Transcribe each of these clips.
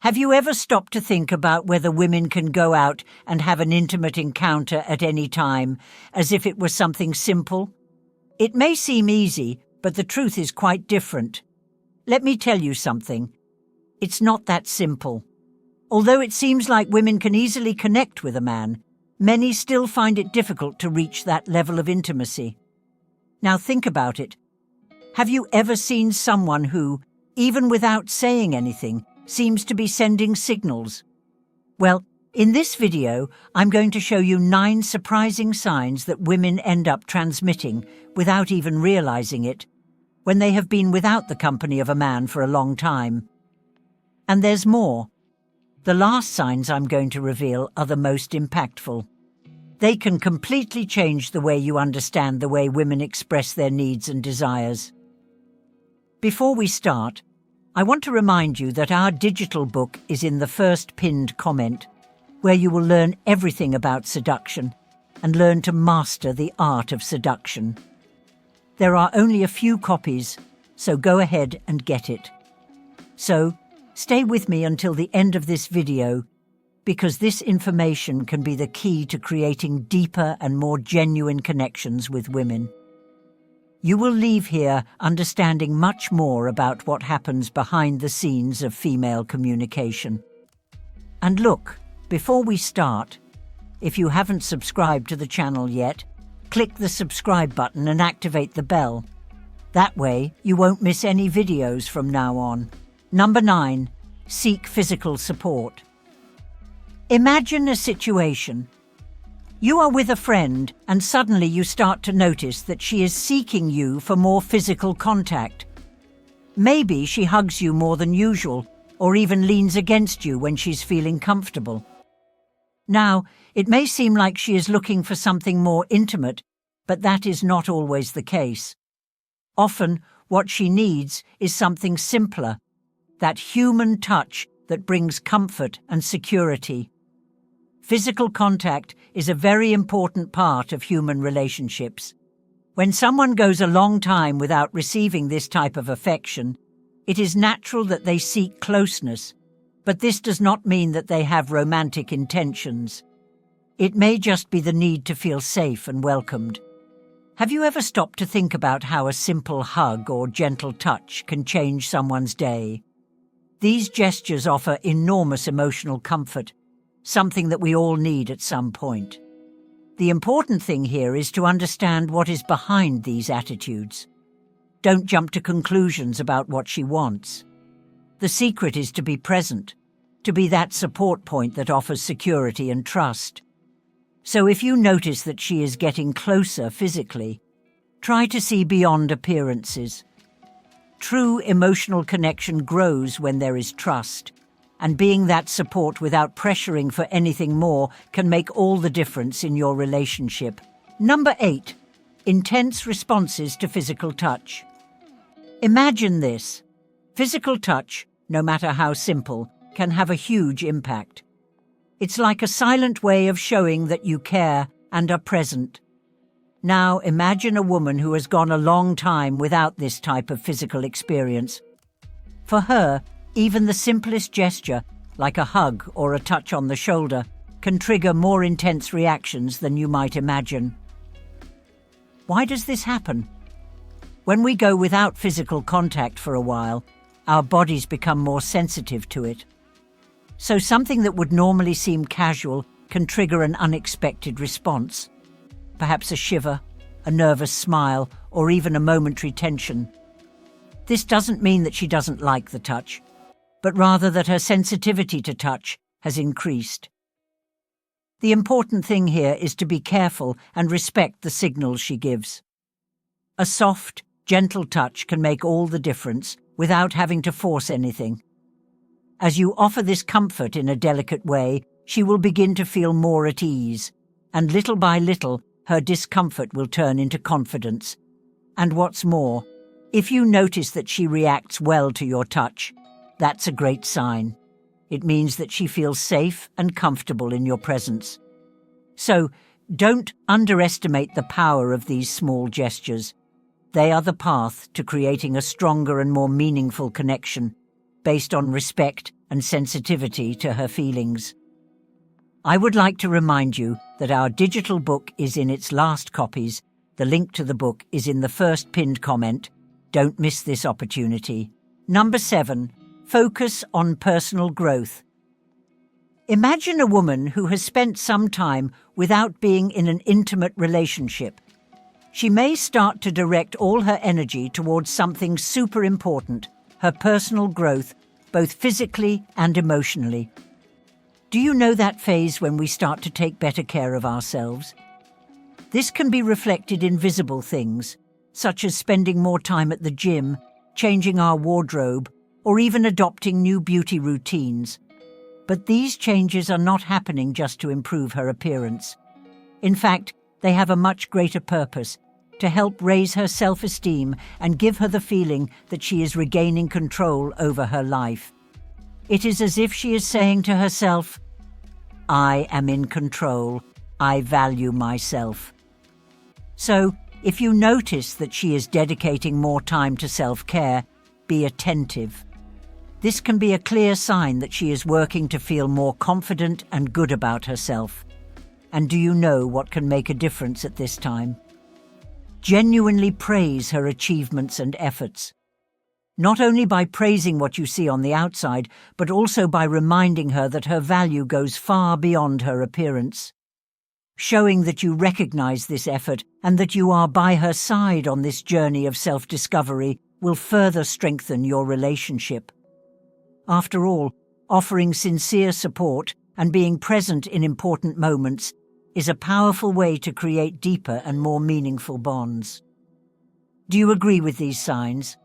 Have you ever stopped to think about whether women can go out and have an intimate encounter at any time, as if it were something simple? It may seem easy, but the truth is quite different. Let me tell you something. It's not that simple. Although it seems like women can easily connect with a man, many still find it difficult to reach that level of intimacy. Now think about it. Have you ever seen someone who, even without saying anything, seems to be sending signals? Well, in this video, I'm going to show you 9 surprising signs that women end up transmitting, without even realizing it, when they have been without the company of a man for a long time. And there's more. The last signs I'm going to reveal are the most impactful. They can completely change the way you understand the way women express their needs and desires. Before we start, I want to remind you that our digital book is in the first pinned comment, where you will learn everything about seduction and learn to master the art of seduction. There are only a few copies, so go ahead and get it. So, stay with me until the end of this video, because this information can be the key to creating deeper and more genuine connections with women. You will leave here understanding much more about what happens behind the scenes of female communication. And look, before we start, if you haven't subscribed to the channel yet, click the subscribe button and activate the bell. That way, you won't miss any videos from now on. Number 9, seek physical support. Imagine a situation. You are with a friend and suddenly you start to notice that she is seeking you for more physical contact. Maybe she hugs you more than usual or even leans against you when she's feeling comfortable. Now, it may seem like she is looking for something more intimate, but that is not always the case. Often, what she needs is something simpler, that human touch that brings comfort and security. Physical contact is a very important part of human relationships. When someone goes a long time without receiving this type of affection, it is natural that they seek closeness, but this does not mean that they have romantic intentions. It may just be the need to feel safe and welcomed. Have you ever stopped to think about how a simple hug or gentle touch can change someone's day? These gestures offer enormous emotional comfort, something that we all need at some point. The important thing here is to understand what is behind these attitudes. Don't jump to conclusions about what she wants. The secret is to be present, to be that support point that offers security and trust. So if you notice that she is getting closer physically, try to see beyond appearances. True emotional connection grows when there is trust, and being that support without pressuring for anything more can make all the difference in your relationship. Number 8, intense responses to physical touch. Imagine this. Physical touch, no matter how simple, can have a huge impact. It's like a silent way of showing that you care and are present. Now imagine a woman who has gone a long time without this type of physical experience. For her, even the simplest gesture, like a hug or a touch on the shoulder, can trigger more intense reactions than you might imagine. Why does this happen? When we go without physical contact for a while, our bodies become more sensitive to it. So something that would normally seem casual can trigger an unexpected response. Perhaps a shiver, a nervous smile, or even a momentary tension. This doesn't mean that she doesn't like the touch, but rather that her sensitivity to touch has increased. The important thing here is to be careful and respect the signals she gives. A soft, gentle touch can make all the difference without having to force anything. As you offer this comfort in a delicate way, she will begin to feel more at ease, and little by little, her discomfort will turn into confidence. And what's more, if you notice that she reacts well to your touch, that's a great sign. It means that she feels safe and comfortable in your presence. So, don't underestimate the power of these small gestures. They are the path to creating a stronger and more meaningful connection, based on respect and sensitivity to her feelings. I would like to remind you that our digital book is in its last copies. The link to the book is in the first pinned comment. Don't miss this opportunity. Number 7. Focus on personal growth. Imagine a woman who has spent some time without being in an intimate relationship. She may start to direct all her energy towards something super important, her personal growth, both physically and emotionally. Do you know that phase when we start to take better care of ourselves? This can be reflected in visible things, such as spending more time at the gym, changing our wardrobe, or even adopting new beauty routines. But these changes are not happening just to improve her appearance. In fact, they have a much greater purpose: to help raise her self-esteem and give her the feeling that she is regaining control over her life. It is as if she is saying to herself, "I am in control. I value myself." So, if you notice that she is dedicating more time to self-care, be attentive. This can be a clear sign that she is working to feel more confident and good about herself. And do you know what can make a difference at this time? Genuinely praise her achievements and efforts. Not only by praising what you see on the outside, but also by reminding her that her value goes far beyond her appearance. Showing that you recognize this effort and that you are by her side on this journey of self-discovery will further strengthen your relationship. After all, offering sincere support and being present in important moments is a powerful way to create deeper and more meaningful bonds. Do you agree with these signs?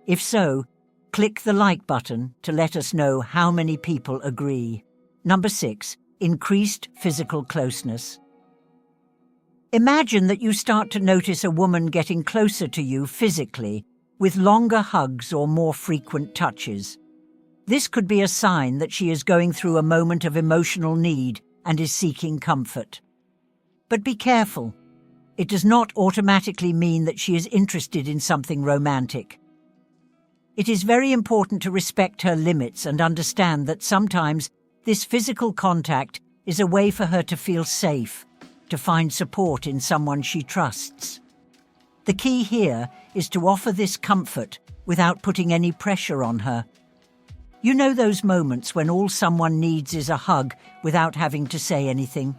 If so, click the like button to let us know how many people agree. Number 6. Increased physical closeness. Imagine that you start to notice a woman getting closer to you physically, with longer hugs or more frequent touches. This could be a sign that she is going through a moment of emotional need and is seeking comfort. But be careful. It does not automatically mean that she is interested in something romantic. It is very important to respect her limits and understand that sometimes this physical contact is a way for her to feel safe, to find support in someone she trusts. The key here is to offer this comfort without putting any pressure on her. You know those moments when all someone needs is a hug without having to say anything?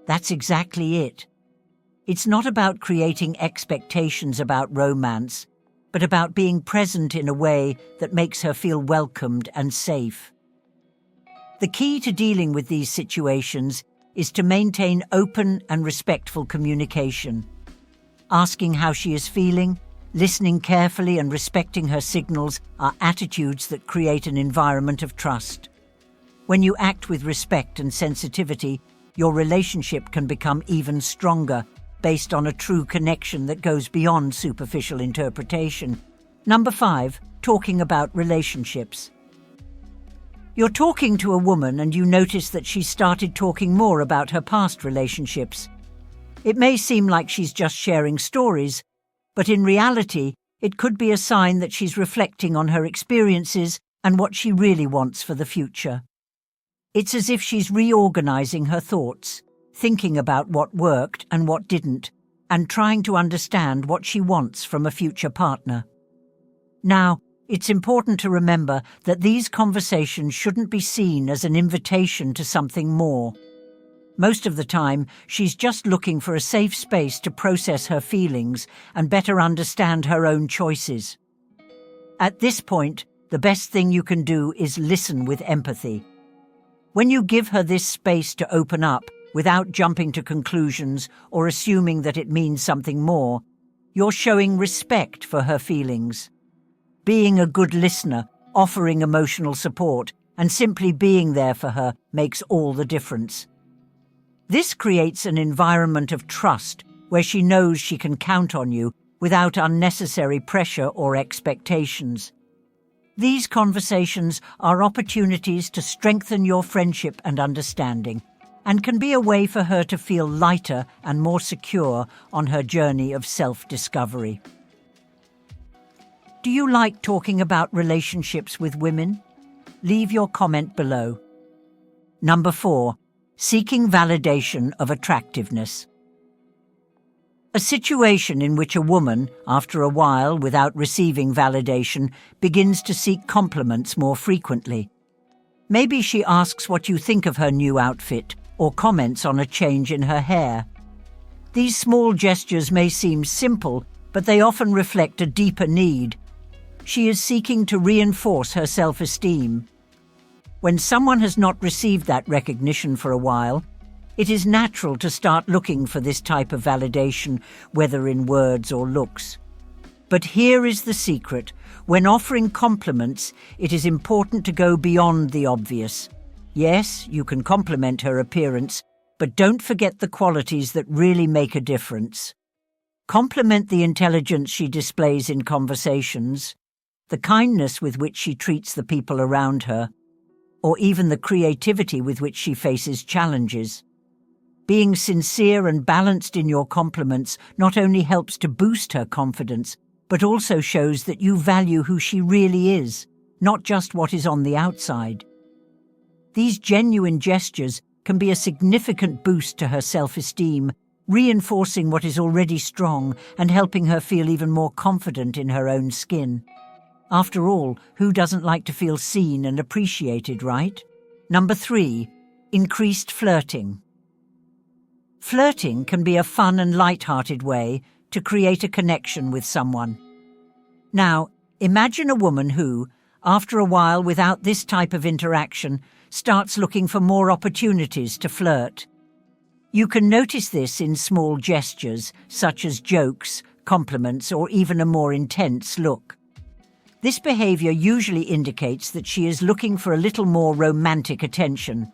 That's exactly it. It's not about creating expectations about romance, but about being present in a way that makes her feel welcomed and safe. The key to dealing with these situations is to maintain open and respectful communication. Asking how she is feeling, listening carefully and respecting her signals are attitudes that create an environment of trust. When you act with respect and sensitivity, your relationship can become even stronger, based on a true connection that goes beyond superficial interpretation. Number 5. Talking about relationships. You're talking to a woman and you notice that she's started talking more about her past relationships. It may seem like she's just sharing stories, but in reality, it could be a sign that she's reflecting on her experiences and what she really wants for the future. It's as if she's reorganizing her thoughts, thinking about what worked and what didn't, and trying to understand what she wants from a future partner. Now, it's important to remember that these conversations shouldn't be seen as an invitation to something more. Most of the time, she's just looking for a safe space to process her feelings and better understand her own choices. At this point, the best thing you can do is listen with empathy. When you give her this space to open up, without jumping to conclusions or assuming that it means something more, you're showing respect for her feelings. Being a good listener, offering emotional support, and simply being there for her makes all the difference. This creates an environment of trust where she knows she can count on you without unnecessary pressure or expectations. These conversations are opportunities to strengthen your friendship and understanding, and can be a way for her to feel lighter and more secure on her journey of self-discovery. Do you like talking about relationships with women? Leave your comment below. Number 4. Seeking validation of attractiveness. A situation in which a woman, after a while without receiving validation, begins to seek compliments more frequently. Maybe she asks what you think of her new outfit or comments on a change in her hair. These small gestures may seem simple, but they often reflect a deeper need. She is seeking to reinforce her self-esteem. When someone has not received that recognition for a while, it is natural to start looking for this type of validation, whether in words or looks. But here is the secret. When offering compliments, it is important to go beyond the obvious. Yes, you can compliment her appearance, but don't forget the qualities that really make a difference. Compliment the intelligence she displays in conversations, the kindness with which she treats the people around her, or even the creativity with which she faces challenges. Being sincere and balanced in your compliments not only helps to boost her confidence, but also shows that you value who she really is, not just what is on the outside. These genuine gestures can be a significant boost to her self-esteem, reinforcing what is already strong and helping her feel even more confident in her own skin. After all, who doesn't like to feel seen and appreciated, right? Number 3. Increased flirting. Flirting can be a fun and light-hearted way to create a connection with someone. Now, imagine a woman who, after a while without this type of interaction, starts looking for more opportunities to flirt. You can notice this in small gestures, such as jokes, compliments, or even a more intense look. This behavior usually indicates that she is looking for a little more romantic attention.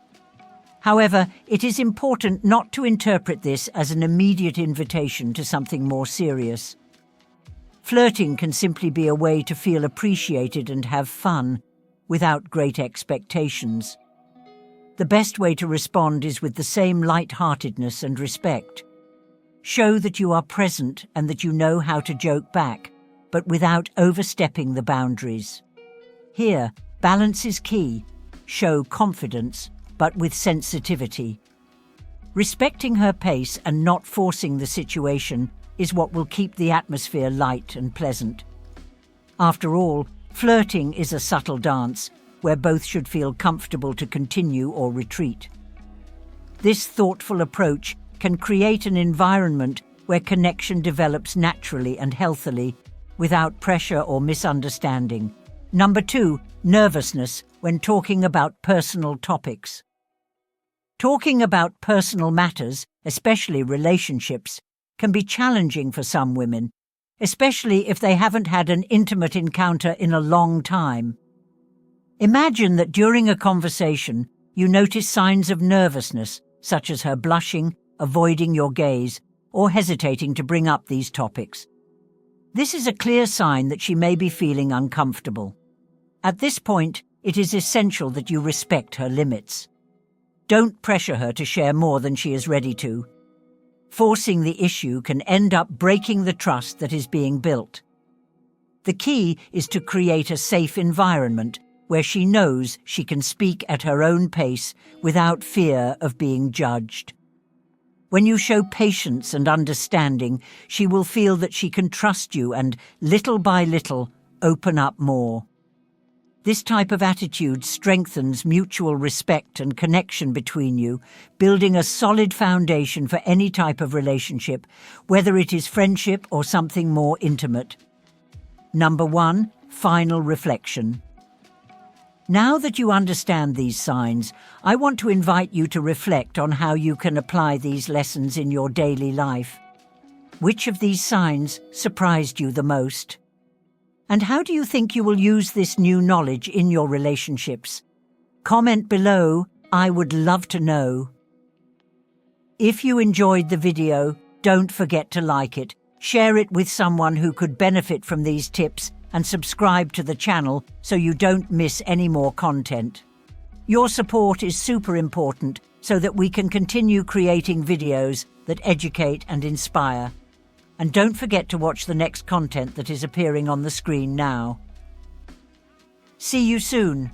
However, it is important not to interpret this as an immediate invitation to something more serious. Flirting can simply be a way to feel appreciated and have fun, without great expectations. The best way to respond is with the same light-heartedness and respect. Show that you are present and that you know how to joke back, but without overstepping the boundaries. Here, balance is key. Show confidence, but with sensitivity. Respecting her pace and not forcing the situation is what will keep the atmosphere light and pleasant. After all, flirting is a subtle dance where both should feel comfortable to continue or retreat. This thoughtful approach can create an environment where connection develops naturally and healthily without pressure or misunderstanding. Number 2, nervousness when talking about personal topics. Talking about personal matters, especially relationships, can be challenging for some women, especially if they haven't had an intimate encounter in a long time. Imagine that during a conversation, you notice signs of nervousness, such as her blushing, avoiding your gaze, or hesitating to bring up these topics. This is a clear sign that she may be feeling uncomfortable. At this point, it is essential that you respect her limits. Don't pressure her to share more than she is ready to. Forcing the issue can end up breaking the trust that is being built. The key is to create a safe environment where she knows she can speak at her own pace without fear of being judged. When you show patience and understanding, she will feel that she can trust you and, little by little, open up more. This type of attitude strengthens mutual respect and connection between you, building a solid foundation for any type of relationship, whether it is friendship or something more intimate. Number 1, final reflection. Now that you understand these signs, I want to invite you to reflect on how you can apply these lessons in your daily life. Which of these signs surprised you the most? And how do you think you will use this new knowledge in your relationships? Comment below, I would love to know. If you enjoyed the video, don't forget to like it, share it with someone who could benefit from these tips, and subscribe to the channel so you don't miss any more content. Your support is super important so that we can continue creating videos that educate and inspire. And don't forget to watch the next content that is appearing on the screen now. See you soon.